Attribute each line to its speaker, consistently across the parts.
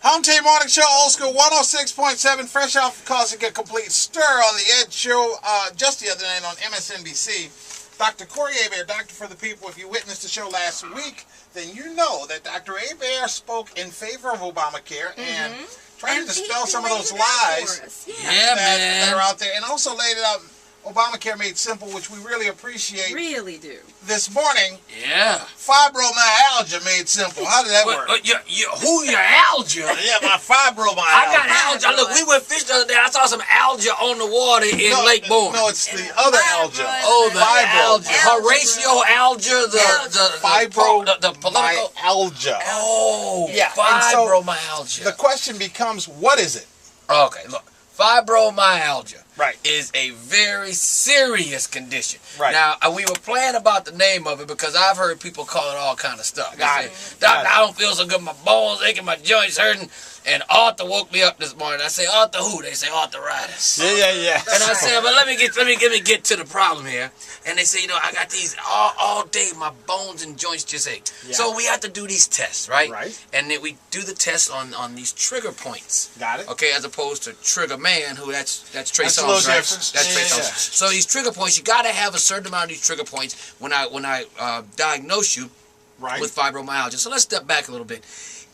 Speaker 1: Home Team Morning Show, Old School 106.7, fresh off causing a complete stir on the Ed Show just the other night on MSNBC. Dr. Corey Hebert, Doctor for the People. If you witnessed the show last week, then you know that Dr. Hebert spoke in favor of Obamacare and tried to dispel some of those lies that are out there, and also laid it out. Obamacare made simple, which we really appreciate.
Speaker 2: Really do.
Speaker 1: This morning, fibromyalgia made simple. How did that work?
Speaker 3: Who your algia?
Speaker 1: Yeah, my fibromyalgia.
Speaker 3: I got algia. Look, we went fishing the other day. I saw some algia on the water in Lake Bourne.
Speaker 1: No, it's the other algia.
Speaker 3: Oh, the algia. Horatio algia, the political
Speaker 1: algia.
Speaker 3: Oh, yeah. Fibromyalgia.
Speaker 1: The question becomes, what is it?
Speaker 3: Okay, look. Fibromyalgia
Speaker 1: Right.
Speaker 3: is a very serious condition.
Speaker 1: Right.
Speaker 3: Now, we were playing about the name of it because I've heard people call it all kind of stuff.
Speaker 1: Got it.
Speaker 3: Doctor, I don't feel so good. My bones aching, my joints hurting. And Arthur woke me up this morning. I say, Arthur who? They say, arthritis.
Speaker 1: Yeah.
Speaker 3: And I said, but let me get to the problem here. And they say, I got these all day. My bones and joints just ache.
Speaker 1: Yeah.
Speaker 3: So we have to do these tests, right?
Speaker 1: Right.
Speaker 3: And then we do the tests on these trigger points.
Speaker 1: Got it.
Speaker 3: Okay, as opposed to Trigger Man, who that's Trey
Speaker 1: That's
Speaker 3: Songz,
Speaker 1: a little
Speaker 3: right?
Speaker 1: different.
Speaker 3: That's Trey Songz.
Speaker 1: Yeah.
Speaker 3: So these trigger points, you got to have a certain amount of these trigger points when I diagnose you with fibromyalgia. So let's step back a little bit.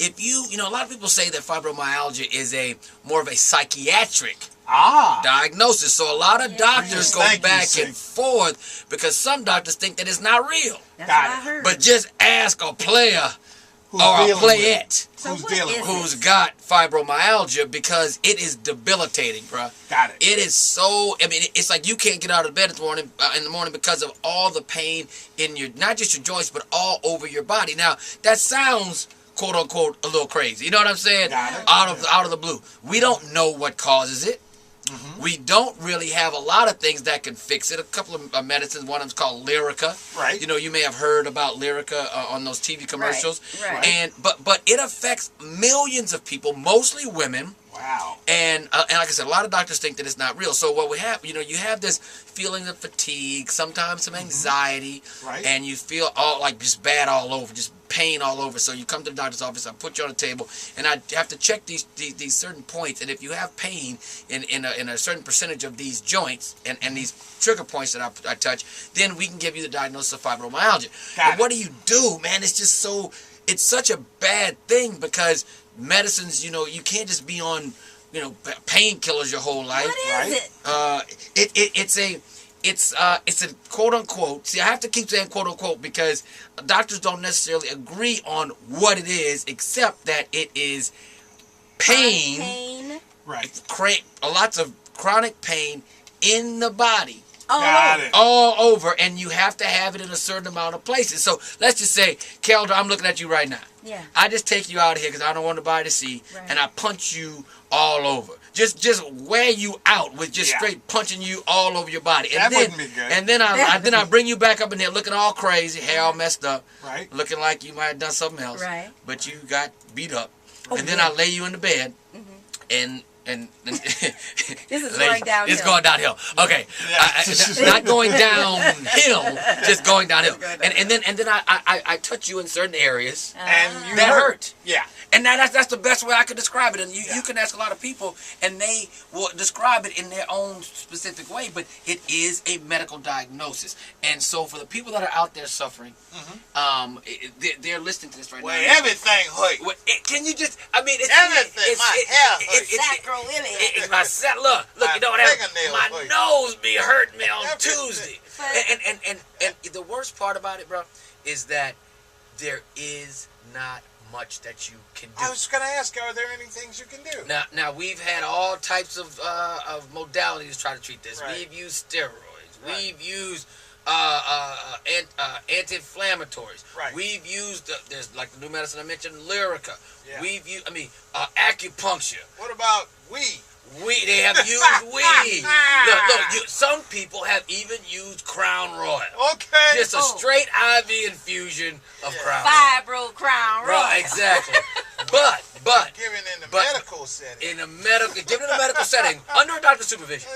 Speaker 3: If a lot of people say that fibromyalgia is more of a psychiatric diagnosis. So a lot of doctors go back and forth because some doctors think that it's not real.
Speaker 2: That's what I heard.
Speaker 3: But just ask a player or a playette who's got fibromyalgia because it is debilitating, bro.
Speaker 1: Got it.
Speaker 3: It is so. I mean, it's like you can't get out of bed in the morning because of all the pain in not just your joints, but all over your body. Now that sounds, quote unquote, a little crazy. You know what I'm saying? Out of the blue. We don't know what causes it. We don't really have a lot of things that can fix it. A couple of medicines. One of them's called Lyrica.
Speaker 1: Right.
Speaker 3: You may have heard about Lyrica on those TV commercials.
Speaker 2: Right.
Speaker 3: And but it affects millions of people, mostly women.
Speaker 1: Wow.
Speaker 3: And like I said, a lot of doctors think that it's not real. So what we have, you have this feeling of fatigue, sometimes some anxiety, and you feel just bad all over, just pain all over. So you come to the doctor's office, I put you on a table, and I have to check these certain points. And if you have pain in a certain percentage of these joints and these trigger points that I touch, then we can give you the diagnosis of fibromyalgia. But what do you do, man? It's just it's such a bad thing because medicines, you can't just be on, painkillers your whole life.
Speaker 2: What is it?
Speaker 3: It's a quote unquote. See, I have to keep saying quote unquote because doctors don't necessarily agree on what it is, except that it is pain.
Speaker 1: Right.
Speaker 3: Lots of chronic pain in the body.
Speaker 1: Got it.
Speaker 3: All over, and you have to have it in a certain amount of places. So let's just say, Kelda, I'm looking at you right now.
Speaker 2: Yeah.
Speaker 3: I just take you out of here because I don't want nobody to see, and I punch you all over. Just wear you out with just straight punching you all over your body. And
Speaker 1: that wouldn't be good.
Speaker 3: And then I bring you back up in there looking all crazy, hair all messed up, looking like you might have done something else, but you got beat up. And then I lay you in the bed, and
Speaker 2: this is going downhill.
Speaker 3: It's going downhill. Okay, not going downhill, just going downhill. And then I touch you in certain areas,
Speaker 1: and
Speaker 3: that hurt.
Speaker 1: Yeah.
Speaker 3: And that's the best way I could describe it. And you can ask a lot of people, and they will describe it in their own specific way. But it is a medical diagnosis. And so for the people that are out there suffering, they're listening to this right now.
Speaker 1: Everything hurt.
Speaker 3: Can you just? I mean, it's
Speaker 1: everything. My hair hurts.
Speaker 3: It's my look. You know what I mean? My nose be hurting me on Tuesday. And the worst part about it, bro, is that there is not much that you can do.
Speaker 1: I was going to ask, are there any things you can do?
Speaker 3: Now we've had all types of modalities to try to treat this. We've used steroids. We've used anti-inflammatories. We've used there's like the new medicine I mentioned, Lyrica. We've used acupuncture.
Speaker 1: What about weed?
Speaker 3: They have used weed. Look, some people have even used Crown Royal.
Speaker 1: Okay.
Speaker 3: Just a straight IV infusion of Crown
Speaker 2: Royal. Crown Royal.
Speaker 3: Right, exactly. But
Speaker 1: given in the medical setting.
Speaker 3: Given in a medical setting, under a doctor's supervision.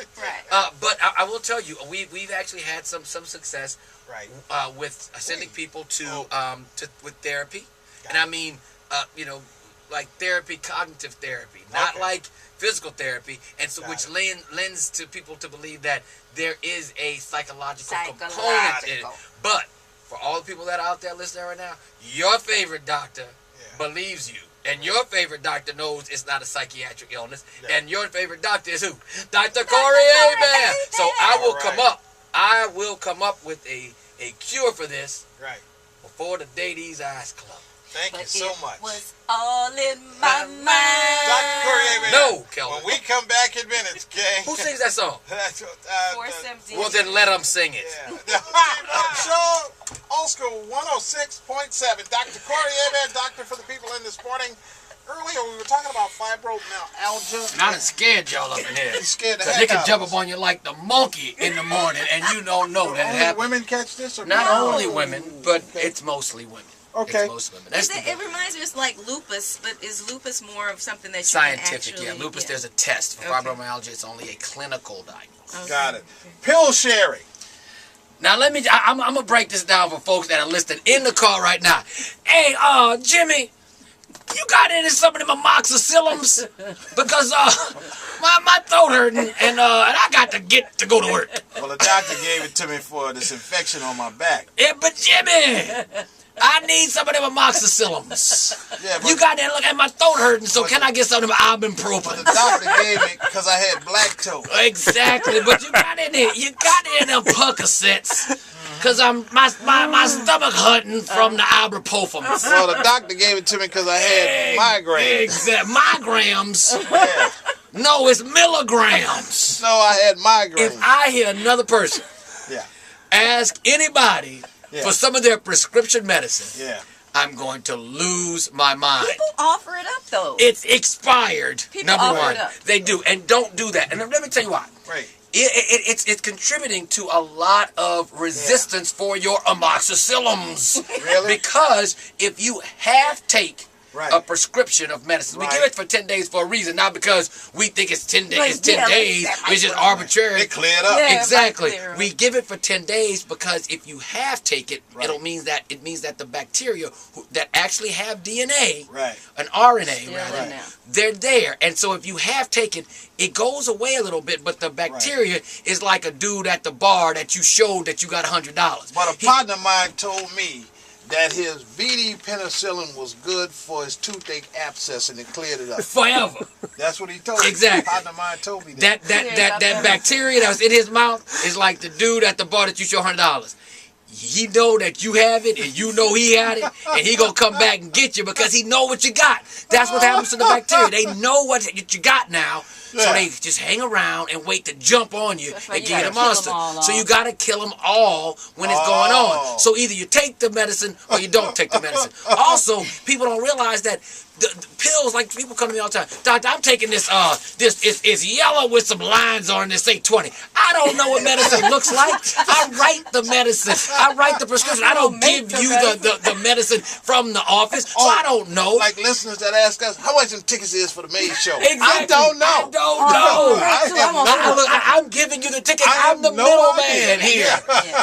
Speaker 3: But I will tell you, we've actually had some success with sending people with therapy. And I mean, like therapy, cognitive therapy, not like physical therapy, and so which lends to people to believe that there is a psychological component in it. But for all the people that are out there listening right now, your favorite doctor believes you. And your favorite doctor knows it's not a psychiatric illness. And your favorite doctor is who? Dr. Corey Hebert. So I will come up with a cure for this before the day these eyes close.
Speaker 1: Thank you so much.
Speaker 2: It was all in my mind.
Speaker 1: Dr. Corey Hebert.
Speaker 3: No, Kelvin.
Speaker 1: When we come back in minutes, gang.
Speaker 3: Who sings that song?
Speaker 1: That's
Speaker 3: Well, then let them sing it.
Speaker 1: Yeah. Show, Old School 106.7. Dr. Corey Hebert, doctor for the people in this morning. Earlier, we were talking about fibromyalgia.
Speaker 3: And I done scared y'all up in here.
Speaker 1: You scared the heck
Speaker 3: they can
Speaker 1: out
Speaker 3: jump
Speaker 1: of
Speaker 3: up on you like the monkey in the morning, and you don't know that it
Speaker 1: Only
Speaker 3: happens.
Speaker 1: women catch this? Or
Speaker 3: Not
Speaker 1: no?
Speaker 3: only women, but it's mostly women.
Speaker 1: Okay.
Speaker 3: It's most women. That's
Speaker 2: It reminds me of like lupus, but is lupus more of something that
Speaker 3: scientific,
Speaker 2: you can actually...
Speaker 3: lupus, there's a test. For fibromyalgia, it's only a clinical diagnosis.
Speaker 1: Got it. Pill sharing.
Speaker 3: Now, I'm going to break this down for folks that are listening in the car right now. Hey, Jimmy, you got any some of them amoxicillins? Because my throat hurting, and I got to go to work.
Speaker 1: Well, the doctor gave it to me for this infection on my back.
Speaker 3: Yeah, but Jimmy, I need some of them amoxicillins. Yeah, you got that? Look at my throat hurting, so can I get some of them ibuprofen?
Speaker 1: But the doctor gave it because I had black toe.
Speaker 3: Exactly, but you got in there. You got in them Percocets. Because my stomach hurting from the ibuprofen.
Speaker 1: Well, the doctor gave it to me because I had migraines.
Speaker 3: Exactly. Migrams? Yeah. No, it's milligrams.
Speaker 1: No, I had migraines.
Speaker 3: If I hear another person ask anybody for some of their prescription medicine, I'm going to lose my mind.
Speaker 2: People offer it up, though.
Speaker 3: It's expired,
Speaker 2: People
Speaker 3: number
Speaker 2: offer
Speaker 3: one.
Speaker 2: it up.
Speaker 3: They do. And don't do that. And let me tell you why.
Speaker 1: Right.
Speaker 3: It's contributing to a lot of resistance for your amoxicillins.
Speaker 1: Really?
Speaker 3: Because if you take a prescription of medicine, we give it for 10 days for a reason, not because we think it's 10 days. It's 10 days. It's just arbitrary.
Speaker 1: It cleared up.
Speaker 2: Yeah,
Speaker 3: Exactly.
Speaker 2: clear.
Speaker 3: We give it for 10 days because if you take it, it means that the bacteria that actually have DNA, an RNA rather, they're there. And so if you take it goes away a little bit, but the bacteria is like a dude at the bar that you showed that you got $100.
Speaker 1: But a partner of mine told me that his VD penicillin was good for his toothache abscess and it cleared it up.
Speaker 3: Forever.
Speaker 1: That's what he told me.
Speaker 3: Exactly.
Speaker 1: A partner of mine told me that.
Speaker 3: That bacteria that was in his mouth is like the dude at the bar that you show $100. He know that you have it, and you know he had it, and he gonna come back and get you because he know what you got. That's what happens to the bacteria. They know what you got now, so they just hang around and wait to jump on you and give you the monster. So you gotta kill them all when it's going on. So either you take the medicine or you don't take the medicine. Also, people don't realize that the pills, like people come to me all the time, doctor, I'm taking this, it's yellow with some lines on it that say 20. I don't know what medicine looks like. I write the medicine. I write the prescription. I don't give you the medicine from the office, so I don't know.
Speaker 1: Like listeners that ask us, how much the tickets is for the main show?
Speaker 3: Exactly.
Speaker 1: I don't know.
Speaker 3: I'm giving you the ticket. I'm the middleman here.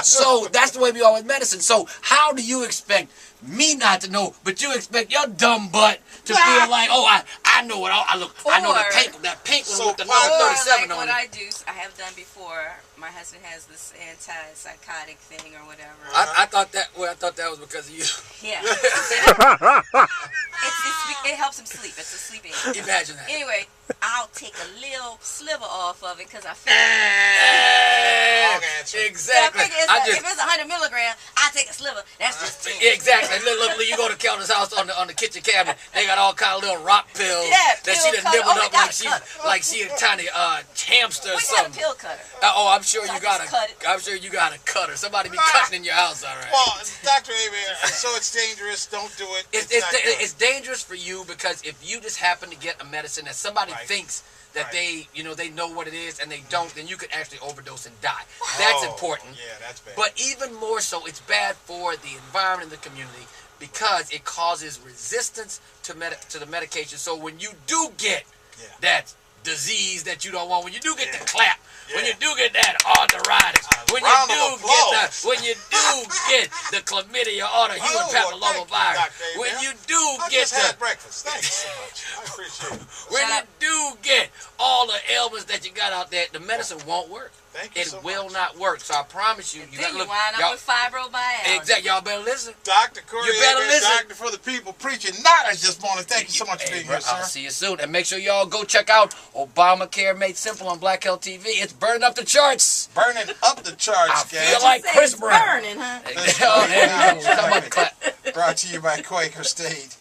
Speaker 3: So that's the way we are with medicine. So how do you expect me not to know, but you expect your dumb butt to feel like, oh, I know what I look. I know that pink one with the number 37
Speaker 2: like
Speaker 3: on
Speaker 2: what
Speaker 3: it.
Speaker 2: I have done before. My husband has this antipsychotic thing or whatever.
Speaker 3: I thought that was because of you.
Speaker 2: Yeah. It helps him sleep. It's a sleeping.
Speaker 3: Imagine that.
Speaker 2: Anyway, I'll take a little sliver off of it because I feel
Speaker 3: exactly.
Speaker 2: If it's 100 milligrams, I take a sliver. That's just 10.
Speaker 3: Exactly. Look, you go to Kelton's house on the kitchen cabinet. They got all kind of little rock pills that she done nibbled up like she a tiny hamster or something.
Speaker 2: We got a pill cutter.
Speaker 3: I'm sure you got a cutter. Somebody be cutting in your house, all right.
Speaker 1: Well, Dr. Hebert, so it's dangerous. Don't do it.
Speaker 3: It's dangerous for you because if you just happen to get a medicine that somebody thinks that they know what it is and they don't, then you could actually overdose and die. That's important.
Speaker 1: Yeah, that's bad.
Speaker 3: But even more so, it's bad for the environment and the community because it causes resistance to the medication. So when you do get that disease that you don't want, when you do get the clap, when you do get that arthritis, when you do get the chlamydia or the human papillomavirus, when you do get
Speaker 1: had breakfast. Thanks so much. I appreciate it.
Speaker 3: When you do get all the ailments that you got out there, the medicine won't work. It will not work. So I promise you,
Speaker 2: then you wind up with fibromyalgia.
Speaker 3: Exactly. Y'all better listen.
Speaker 1: Dr. Corey
Speaker 3: You better
Speaker 1: Hebert,
Speaker 3: listen.
Speaker 1: Doctor for the people, preaching not as just morning. Thank you so much for being here, sir.
Speaker 3: I'll see you soon. And make sure y'all go check out Obamacare Made Simple on Black Health TV. It's burning up the charts.
Speaker 1: Burning up the charts,
Speaker 3: I
Speaker 1: guys.
Speaker 3: feel like Chris Brown.
Speaker 2: Burning, huh?
Speaker 3: Oh, there you go. Come on, clap.
Speaker 1: Brought to you by Quaker State.